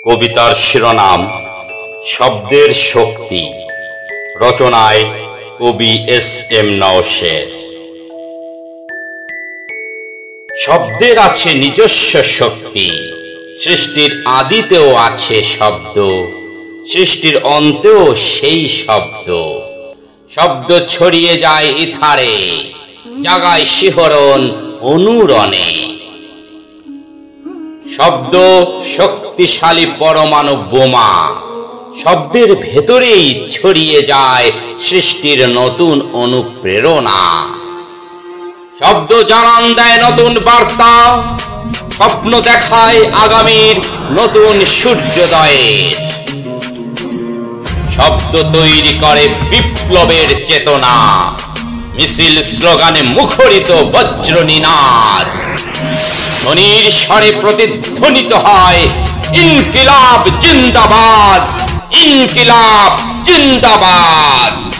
কবিতার শিরোনাম শব্দের শক্তি। রচনায় কবি এস.এম. নওশের। শব্দের আছে নিজস্ব শক্তি, সৃষ্টির আদিতেও আছে শব্দ, সৃষ্টির অন্তেও সেই শব্দ। শব্দ ছড়িয়ে যায় ইথারে, জাগায় শিহরণ অনুরণে। শব্দ শক্তিশালী পরমাণু বোমা, শব্দের ভেতরেই ছড়িয়ে যায় সৃষ্টির নতুন অনুপ্রেরণা। শব্দ জানান দেয় নতুন বার্তা, স্বপ্ন দেখায় আগামীর নতুন সূর্যোদয়ের। শব্দ তৈরি করে বিপ্লবের চেতনা, মিছিল স্লোগানে মুখরিত বজ্র নিনাদ। ধ্বনির স্বরে প্রতিধ্বনিত হয় ইনকিলাব জিন্দাবাদ, ইনকিলাব জিন্দাবাদ।